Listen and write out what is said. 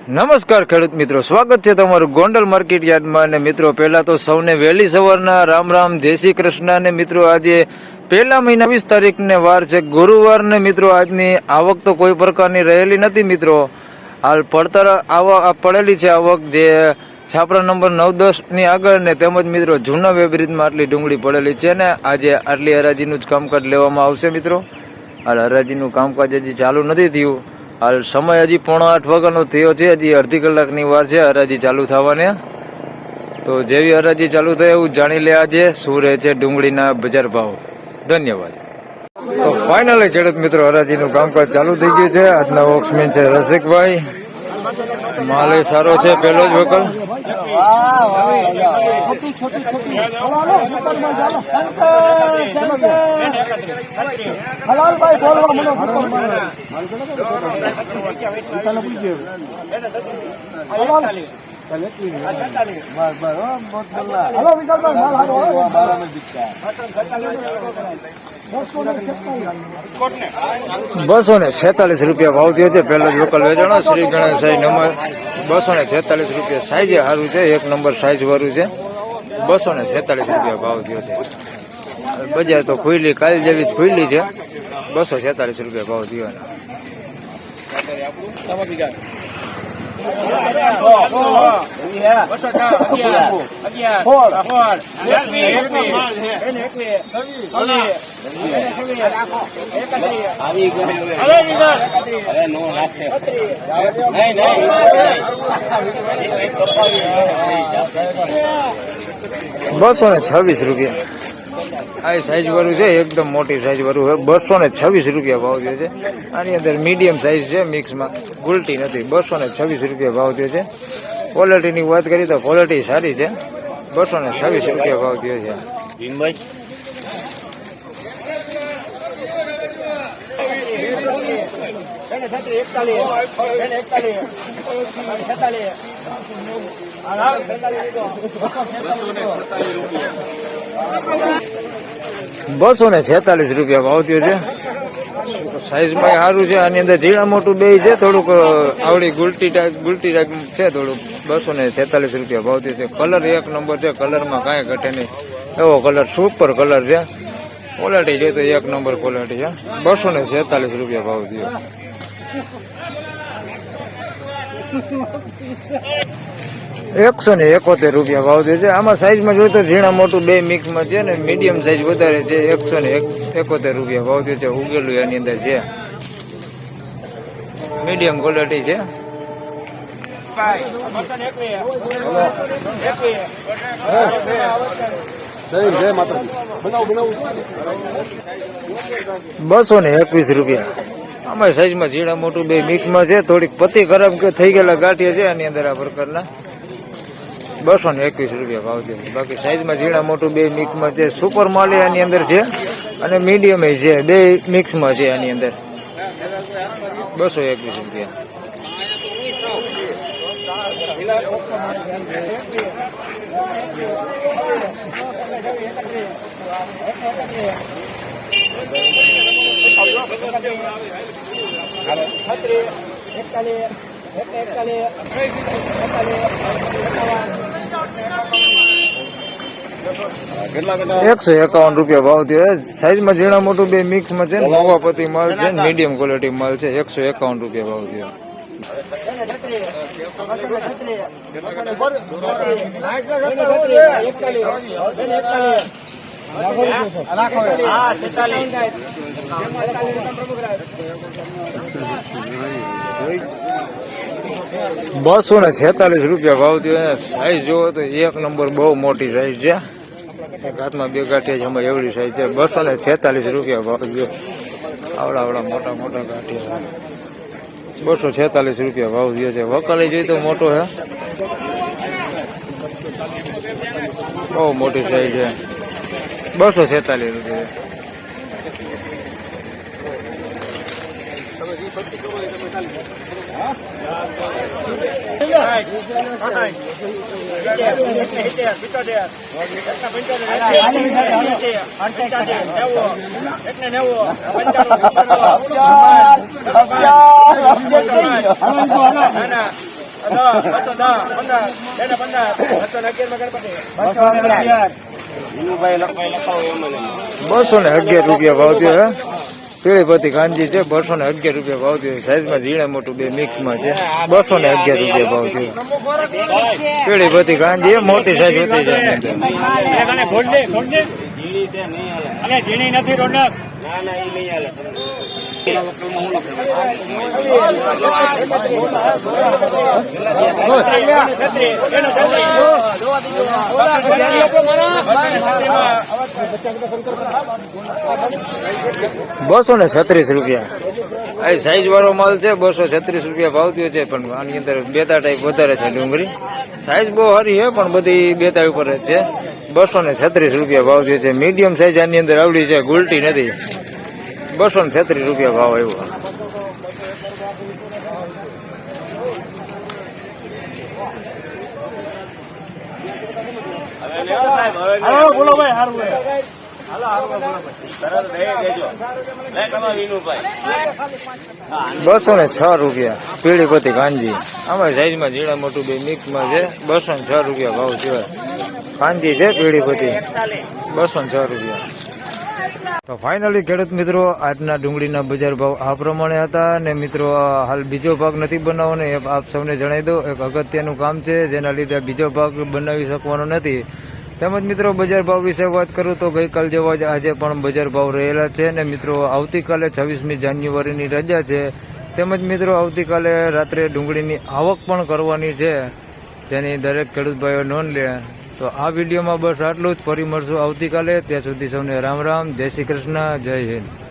નમસ્કાર ખેડૂત મિત્રો, સ્વાગત છે તમારું ગોંડલ માર્કેટ યાર્ડમાં. અને મિત્રો પહેલા તો સૌને વહેલી સવારના રામ રામ, જય શ્રી કૃષ્ણ. ને મિત્રો આજે પહેલા મહિના 20 તારીખને વાર છે ગુરુવારને. મિત્રો આજની આવક તો કોઈ પ્રકારની રહેલી નથી. મિત્રો હાલ પડતર આવક પડેલી છે, આવક જે છાપરા નંબર 9-10 ની આગળ ને તેમજ મિત્રો જૂના વેબ્રિજમાં આટલી ડુંગળી પડેલી છે ને આજે આટલી હરાજીનું જ કામકાજ લેવામાં આવશે. મિત્રો હાલ હરાજીનું કામકાજ હજી ચાલુ નથી થયું. હાલ સમય હજી 7:45 વાગ્યાનો થયો છે, હજી અડધી કલાકની વાર છે હરાજી ચાલુ થવાને. તો જેવી હરાજી ચાલુ થાય એવું જાણી લે આજે શું રહે છે ડુંગળીના બજાર ભાવ. ધન્યવાદ. તો ફાઇનલી ખેડૂત મિત્રો હરાજીનું કામકાજ ચાલુ થઈ ગયું છે. આજના ઓક્સમેન છે રસિકભાઈ. માલ એ સારો છે, પહેલો જ વકલ. ₹246 ભાવ થયો છે. પહેલો જ વકલ વેચાણો શ્રી ગણેશ સાઈ નંબર ₹246 સાઈઝ સારું છે, એક નંબર સાઈઝ વાળું છે. ₹246 ભાવ થયો છે. બજાર તો ખુલ્લી કાલ જેવી જ ખુલ્લી છે. ₹246 ભાવ થયો. ₹226 આ સાઈઝ વાળું છે, એકદમ મોટી સાઈઝ વાળું છે. ₹226 ભાવ થયો છે. આની અંદર મીડિયમ સાઈઝ છે, મિક્સમાં ગુલટી નથી. ₹226 ભાવ થયો છે. ક્વોલિટીની વાત કરીએ તો ક્વોલિટી સારી છે. ₹226 ભાવ થયો છે. ₹246 ભાવ થયો છે. સાઈઝમાં સારું છે. આની અંદર ઝીણા મોટું બે છે, થોડુંક આવડી ગુલટી ટાઈપ છે થોડુંક. ₹246 ભાવ થયો છે. કલર એક નંબર છે, કલરમાં કાંઈ ઘટે નહીં એવો કલર, સુપર કલર છે. ક્વોલિટી છે તો એક નંબર ક્વોલિટી છે. ₹246 ભાવ થયો. ₹171 ભાવ થયો છે. આમાં સાઈઝમાં જોઈએ તો ઝીણા મોટું બે મિક્સમાં છે ને મીડિયમ સાઈઝ વધારે છે. ₹171 ભાવ થયો છે. ઉગેલું એની અંદર છે, મીડિયમ ક્વોલિટી છે. ₹221. આમાં સાઈઝમાં ઝીણા મોટું બે મિક્સમાં છે. થોડીક પતિ ખરાબ થઈ ગયેલા ગાંઠિયા છે આની અંદર આ પ્રકારના. ₹221 ભાવ છે. બાકી સાઈઝમાં ઝીણા મોટું બે મિક્સમાં છે. સુપર માલ આની અંદર છે અને મીડિયમ છે, બે મિક્સમાં છે આની અંદર. ₹221. ₹151 ભાવ થયો. સાઈઝમાં ઝીણા મોટું બે મિક્સમાં છે. મોવાપતિ માલ છે, મીડિયમ ક્વોલિટી માલ છે. ₹151 ભાવ થયો. ₹246 ભાવ થયો. સાઈઝ જોવો તો એક નંબર, બહુ મોટી સાઈઝ છે. એક હાથમાં બે ગાંઠિયા છે, એમાં એવડી સાઈઝ છે. ₹246 ભાવ થયો. આવડા મોટા મોટા ગાંઠિયા. ₹246 ભાવ થયો છે. વકાલી જોઈએ તો મોટો છે, બહુ મોટી સાઈઝ છે. ₹246. ₹211 ભાવ થયો હે. પીળી પતિ કાંજી છે ₹211 ભાવ થયો. સાઈઝમાં ઝીણા મોટું બે મિક્સમાં છે. ₹211 ભાવ થયો. પીળી પતિ કાંજી મોટી સાઈઝ હોતી જાય. ₹236 આ સાઈઝ વાળો માલ છે. ₹236 ભાવ થયો છે. પણ આની અંદર બેતા ટાઈપ વધારે છે ડુંગળી. સાઈઝ બહુ સારી છે પણ બધી બેતા ઉપર જ છે. ₹236 ભાવ થયો છે. મીડિયમ સાઈઝ આની અંદર આવડી છે, ગુલટી નથી. ₹236 ભાવ આવ્યો. બોલો ભાઈ સારું ₹206 પીળી પતિ કાંજી. આમાં સાઈઝમાં ઝીણા મોટું બે મિક્સમાં છે. ₹206 ભાવ છે. કાંજી છે પીળી પતિ. ₹206. તો ફાઇનલી ખેડૂત મિત્રો આજના ડુંગળીના બજાર ભાવ આ પ્રમાણે હતા. અને મિત્રો હાલ બીજો ભાગ નથી બનાવવાનો એ આપ સૌને જણાવી દો. એક અગત્યનું કામ છે જેના લીધે બીજો ભાગ બનાવી શકવાનો નથી. તેમજ મિત્રો બજાર ભાવ વિશે વાત કરું તો ગઈકાલ જેવા જ આજે પણ બજાર ભાવ રહેલા છે. અને મિત્રો આવતીકાલે 26મી જાન્યુઆરીની રજા છે. તેમજ મિત્રો આવતીકાલે રાત્રે ડુંગળીની આવક પણ કરવાની છે, જેની દરેક ખેડૂત ભાઈઓ નોંધ લે. તો આ વિડીયોમાં બસ આટલું જ. ફરી મળશું આવતીકાલે. ત્યાં સુધી સૌને રામ રામ, જય શ્રી કૃષ્ણ, જય હિન્દ.